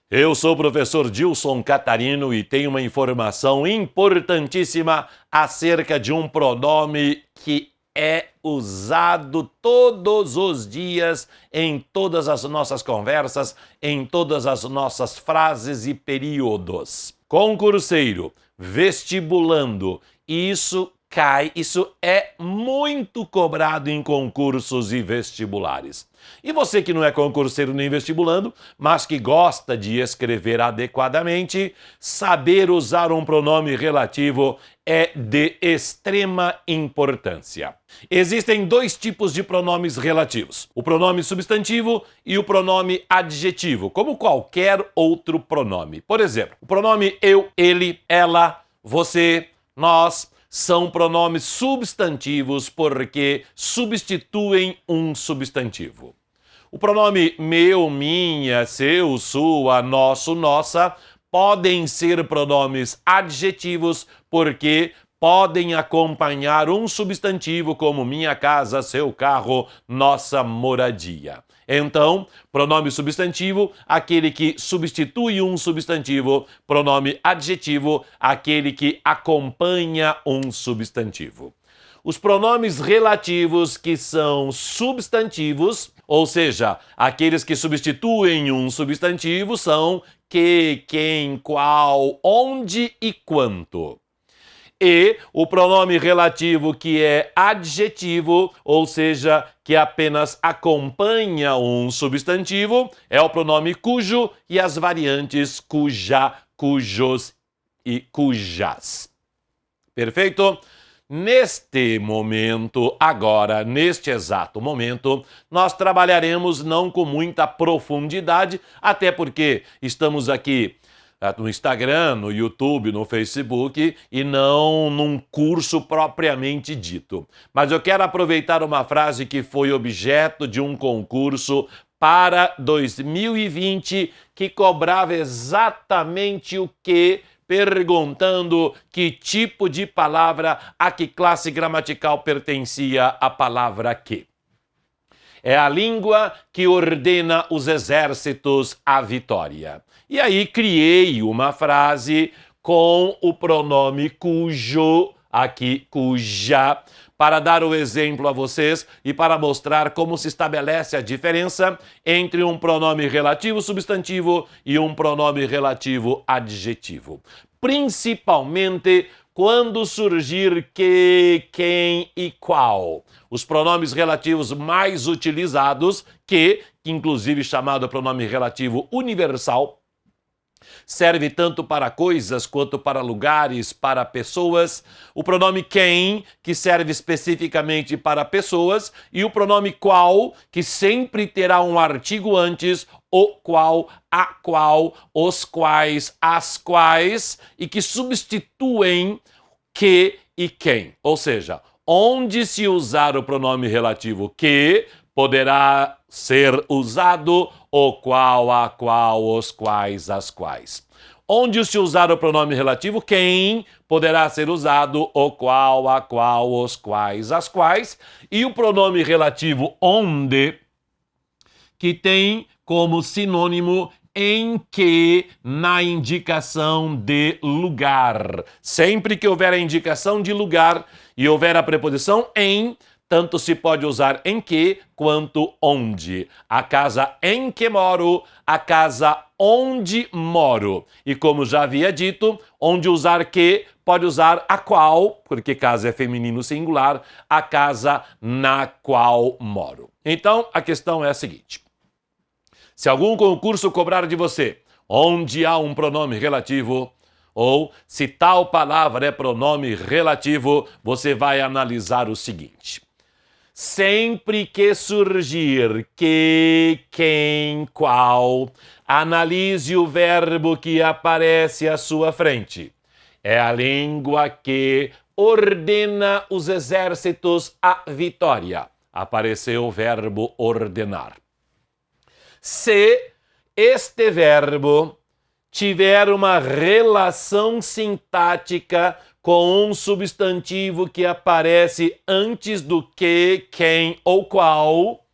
Eu sou o professor Dilson Catarino e tenho uma informação importantíssima acerca de um pronome que é usado todos os dias em todas as nossas conversas, em todas as nossas frases e períodos. Concurseiro, vestibulando, isso é muito cobrado em concursos e vestibulares. E você que não é concurseiro nem vestibulando, mas que gosta de escrever adequadamente, saber usar um pronome relativo é de extrema importância. Existem dois tipos de pronomes relativos: o pronome substantivo e o pronome adjetivo, como qualquer outro pronome. Por exemplo, o pronome eu, ele, ela, você, nós são pronomes substantivos porque substituem um substantivo. O pronome meu, minha, seu, sua, nosso, nossa podem ser pronomes adjetivos porque podem acompanhar um substantivo como minha casa, seu carro, nossa moradia. Então, pronome substantivo, aquele que substitui um substantivo. Pronome adjetivo, aquele que acompanha um substantivo. Os pronomes relativos, que são substantivos, ou seja, aqueles que substituem um substantivo, são que, quem, qual, onde e quanto. E o pronome relativo, que é adjetivo, ou seja, que apenas acompanha um substantivo, é o pronome cujo e as variantes cuja, cujos e cujas. Perfeito? Neste momento, agora, neste exato momento, nós trabalharemos não com muita profundidade, até porque estamos aqui no Instagram, no YouTube, no Facebook e não num curso propriamente dito. Mas eu quero aproveitar uma frase que foi objeto de um concurso para 2020 que cobrava exatamente o que? Perguntando que tipo de palavra, a que classe gramatical pertencia a palavra que. É a língua que ordena os exércitos à vitória. E aí criei uma frase com o pronome cujo, aqui cuja, para dar o exemplo a vocês e para mostrar como se estabelece a diferença entre um pronome relativo substantivo e um pronome relativo adjetivo. Principalmente quando surgir que, quem e qual. Os pronomes relativos mais utilizados, que inclusive chamado pronome relativo universal, serve tanto para coisas quanto para lugares, para pessoas. O pronome quem, que serve especificamente para pessoas, e o pronome qual, que sempre terá um artigo antes, o qual, a qual, os quais, as quais, e que substituem que e quem. Ou seja, onde se usar o pronome relativo que, poderá ser usado o qual, a qual, os quais, as quais. Onde se usar o pronome relativo quem, poderá ser usado o qual, a qual, os quais, as quais. E o pronome relativo onde, que tem como sinônimo em que, na indicação de lugar. Sempre que houver a indicação de lugar e houver a preposição em, tanto se pode usar em que quanto onde. A casa em que moro, a casa onde moro. E como já havia dito, onde usar que, pode usar a qual, porque casa é feminino singular, a casa na qual moro. Então, a questão é a seguinte: se algum concurso cobrar de você onde há um pronome relativo, ou se tal palavra é pronome relativo, você vai analisar o seguinte: sempre que surgir que, quem, qual, analise o verbo que aparece à sua frente. É a língua que ordena os exércitos à vitória. Apareceu o verbo ordenar. Se este verbo tiver uma relação sintática com um substantivo que aparece antes do que, quem ou qual,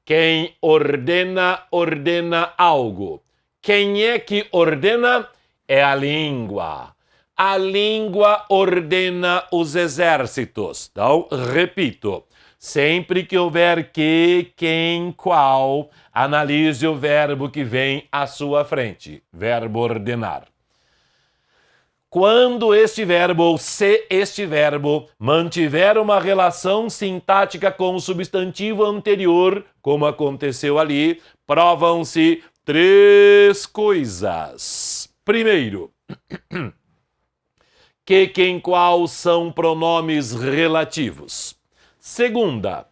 quem ordena, ordena algo. Quem é que ordena? É a língua. A língua ordena os exércitos. Então, repito, sempre que houver que, quem, qual, analise o verbo que vem à sua frente. Verbo ordenar. Quando este verbo, ou se este verbo, mantiver uma relação sintática com o substantivo anterior, como aconteceu ali, provam-se 3 coisas. Primeiro, que, quem, qual são pronomes relativos. Segunda,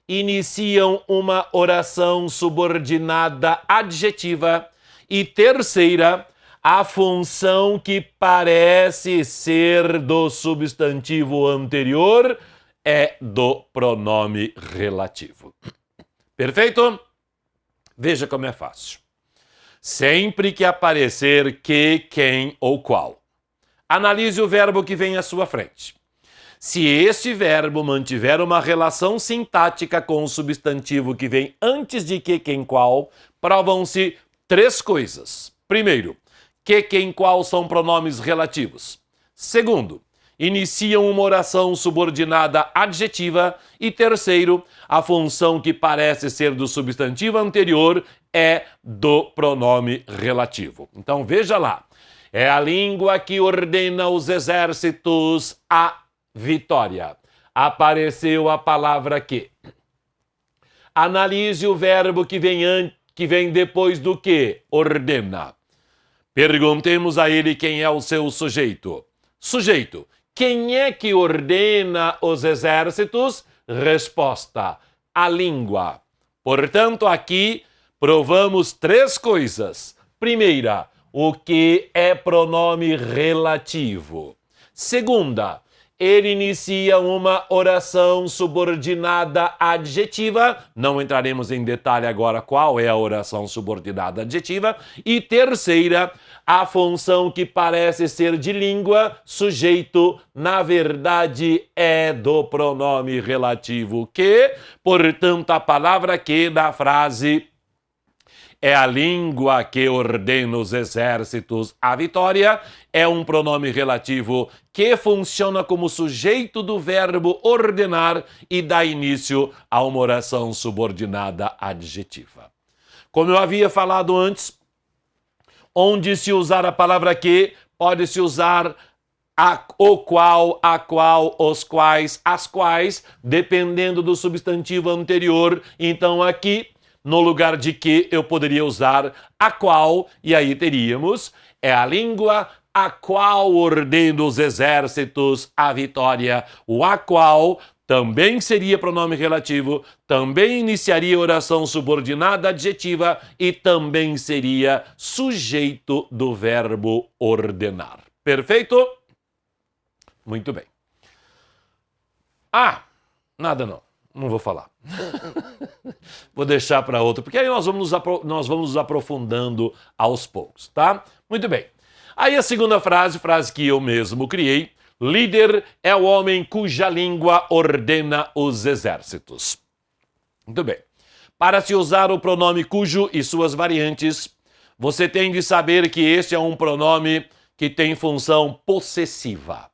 iniciam uma oração subordinada adjetiva. E terceira, a função que parece ser do substantivo anterior é do pronome relativo. Perfeito? Veja como é fácil. Sempre que aparecer que, quem ou qual, analise o verbo que vem à sua frente. Se este verbo mantiver uma relação sintática com o substantivo que vem antes de que, quem, qual, provam-se 3 coisas. Primeiro, que, quem, qual são pronomes relativos. Segundo, iniciam uma oração subordinada adjetiva. E terceiro, a função que parece ser do substantivo anterior é do pronome relativo. Então veja lá, é a língua que ordena os exércitos à vitória. Apareceu a palavra que. Analise o verbo que vem depois do que ordena. Perguntemos a ele quem é o seu sujeito. Sujeito, quem é que ordena os exércitos? Resposta, a língua. Portanto, aqui provamos 3 coisas. Primeira, o que é pronome relativo. Segunda, ele inicia uma oração subordinada adjetiva. Não entraremos em detalhe agora qual é a oração subordinada adjetiva. E terceira, a função que parece ser de língua, sujeito, na verdade é do pronome relativo que. Portanto, a palavra que da frase é a língua que ordena os exércitos à vitória, é um pronome relativo que funciona como sujeito do verbo ordenar e dá início a uma oração subordinada adjetiva. Como eu havia falado antes, onde se usar a palavra que, pode-se usar o qual, a qual, os quais, as quais, dependendo do substantivo anterior. Então aqui, no lugar de que, eu poderia usar a qual, e aí teríamos, é a língua a qual ordena os exércitos à vitória. O a qual também seria pronome relativo, também iniciaria oração subordinada adjetiva e também seria sujeito do verbo ordenar. Perfeito? Muito bem. Ah, nada não. Não vou falar. Vou deixar para outro, porque aí nós vamos nos aprofundando aos poucos, tá? Muito bem. Aí a segunda frase que eu mesmo criei. Líder é o homem cuja língua ordena os exércitos. Muito bem. Para se usar o pronome cujo e suas variantes, você tem de saber que este é um pronome que tem função possessiva.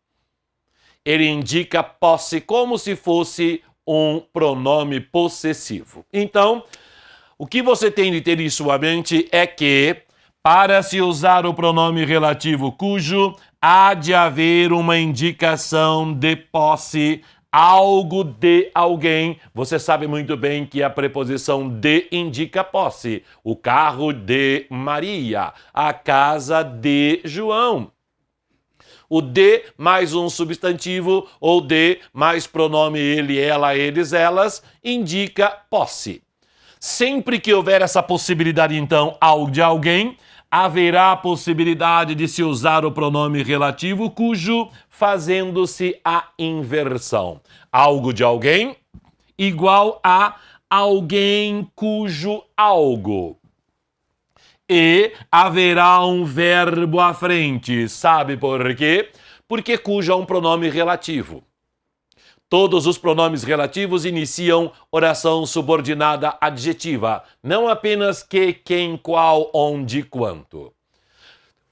Ele indica posse como se fosse um pronome possessivo. Então, o que você tem de ter em sua mente é que, para se usar o pronome relativo cujo, há de haver uma indicação de posse, algo de alguém. Você sabe muito bem que a preposição de indica posse. O carro de Maria, a casa de João. O de mais um substantivo ou de mais pronome ele, ela, eles, elas, indica posse. Sempre que houver essa possibilidade, então, de alguém, haverá a possibilidade de se usar o pronome relativo cujo, fazendo-se a inversão. Algo de alguém igual a alguém cujo algo. E haverá um verbo à frente. Sabe por quê? Porque cujo é um pronome relativo. Todos os pronomes relativos iniciam oração subordinada adjetiva, não apenas que, quem, qual, onde, quanto.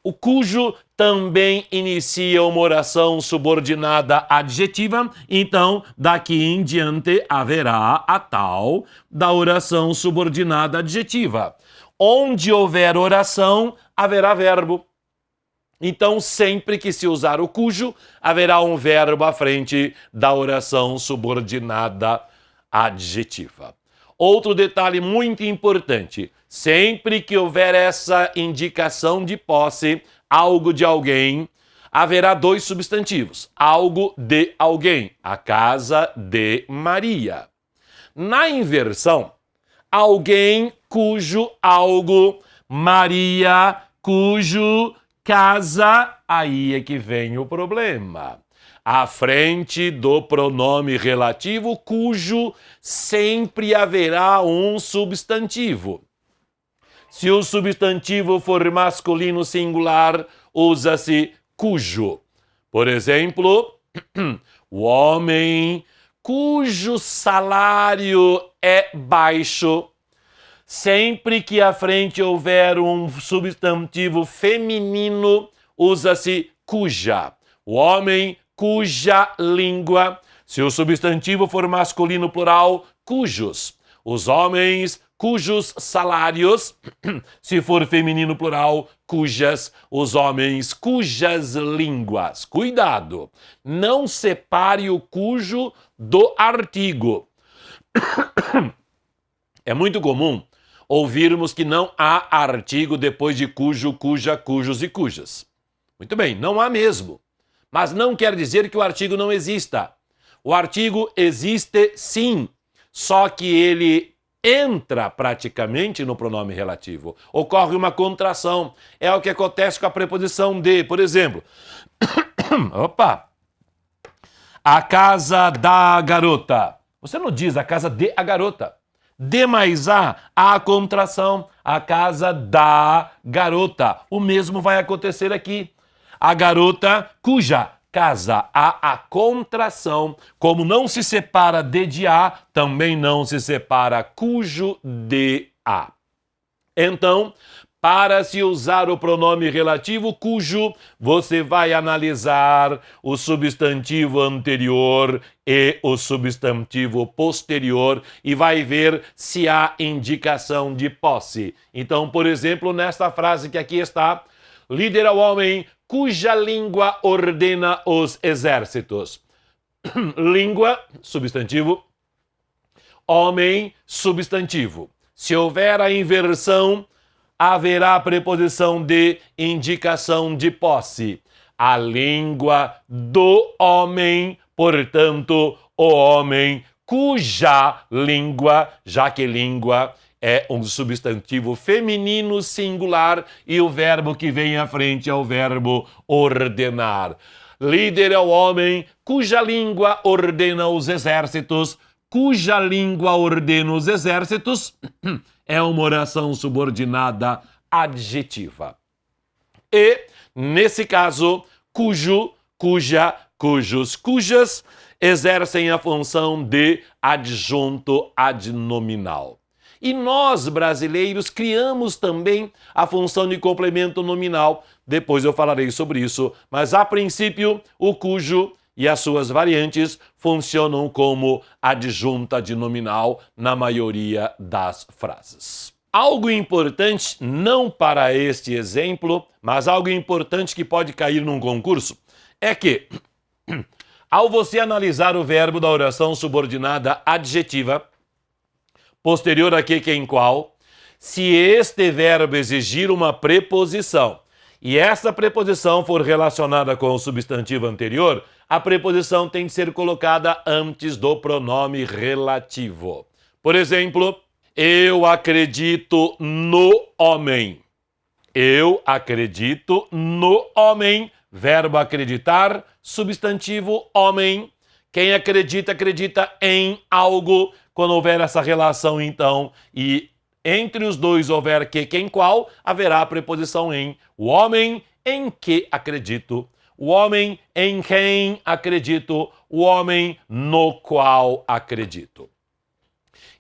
O cujo também inicia uma oração subordinada adjetiva, então daqui em diante haverá a tal da oração subordinada adjetiva. Onde houver oração, haverá verbo. Então, sempre que se usar o cujo, haverá um verbo à frente da oração subordinada adjetiva. Outro detalhe muito importante: sempre que houver essa indicação de posse, algo de alguém, haverá dois substantivos: algo de alguém, a casa de Maria. Na inversão, alguém cujo algo, Maria cujo casa, aí é que vem o problema. À frente do pronome relativo, cujo, sempre haverá um substantivo. Se o substantivo for masculino singular, usa-se cujo. Por exemplo, o homem cujo salário é baixo. Sempre que à frente houver um substantivo feminino, usa-se cuja. O homem cuja língua. Se o substantivo for masculino plural, cujos. Os homens cujos salários. Se for feminino plural, cujas. Os homens cujas línguas. Cuidado! Não separe o cujo do artigo. É muito comum ouvirmos que não há artigo depois de cujo, cuja, cujos e cujas. Muito bem, não há mesmo. Mas não quer dizer que o artigo não exista. O artigo existe sim, só que ele entra praticamente no pronome relativo. Ocorre uma contração. É o que acontece com a preposição de. Por exemplo, a casa da garota. Você não diz a casa de a garota. De mais a contração, a casa da garota. O mesmo vai acontecer aqui. A garota cuja casa, há a contração. Como não se separa de a, também não se separa cujo de a. Então, para se usar o pronome relativo cujo, você vai analisar o substantivo anterior e o substantivo posterior e vai ver se há indicação de posse. Então, por exemplo, nesta frase que aqui está, líder é o homem cuja língua ordena os exércitos. Língua, substantivo. Homem, substantivo. Se houver a inversão, haverá a preposição de indicação de posse. A língua do homem, portanto, o homem cuja língua, já que língua é um substantivo feminino singular e o verbo que vem à frente é o verbo ordenar. Líder é o homem cuja língua ordena os exércitos. Cuja língua ordena os exércitos é uma oração subordinada adjetiva. E, nesse caso, cujo, cuja, cujos, cujas exercem a função de adjunto adnominal. E nós, brasileiros, criamos também a função de complemento nominal. Depois eu falarei sobre isso, mas a princípio o cujo e as suas variantes funcionam como adjunta adnominal na maioria das frases. Algo importante, não para este exemplo, mas algo importante que pode cair num concurso, é que, ao você analisar o verbo da oração subordinada adjetiva, posterior a que, quem, qual, se este verbo exigir uma preposição e essa preposição for relacionada com o substantivo anterior, a preposição tem de ser colocada antes do pronome relativo. Por exemplo, eu acredito no homem. Eu acredito no homem. Verbo acreditar, substantivo homem. Quem acredita, acredita em algo. Quando houver essa relação, então, e entre os dois houver que, quem, qual, haverá a preposição em. O homem em que acredito. o homem em quem acredito, o homem no qual acredito.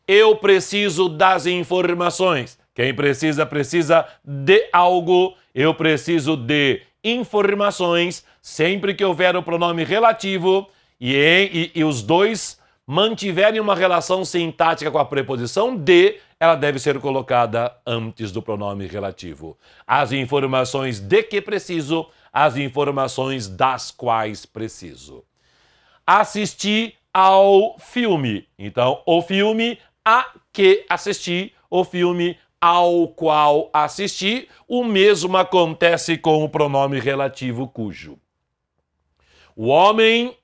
Eu preciso das informações. Quem precisa de algo. Eu preciso de informações sempre que houver o pronome relativo e os dois mantiverem uma relação sintática com a preposição de, ela deve ser colocada antes do pronome relativo. As informações de que preciso, as informações das quais preciso. Assistir ao filme. Então, o filme a que assisti, o filme ao qual assisti. O mesmo acontece com o pronome relativo cujo. O homem,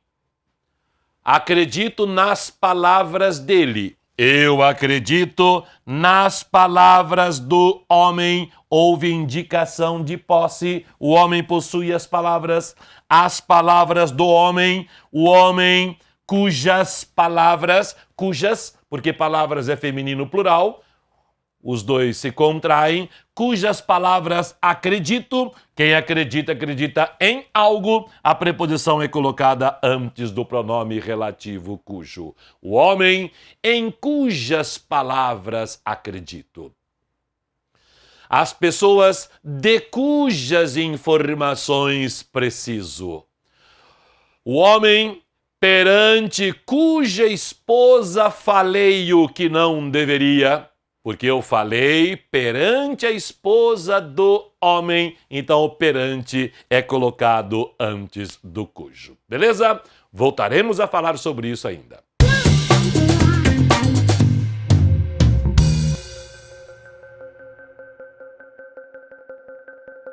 acredito nas palavras dele. Eu acredito nas palavras do homem. Houve indicação de posse. O homem possui as palavras do homem. O homem cujas palavras, porque palavras é feminino plural, os dois se contraem, cujas palavras acredito. Quem acredita, acredita em algo. A preposição é colocada antes do pronome relativo cujo. O homem em cujas palavras acredito. As pessoas de cujas informações preciso. O homem perante cuja esposa falei o que não deveria. Porque eu falei perante a esposa do homem, então o perante é colocado antes do cujo. Beleza? Voltaremos a falar sobre isso ainda.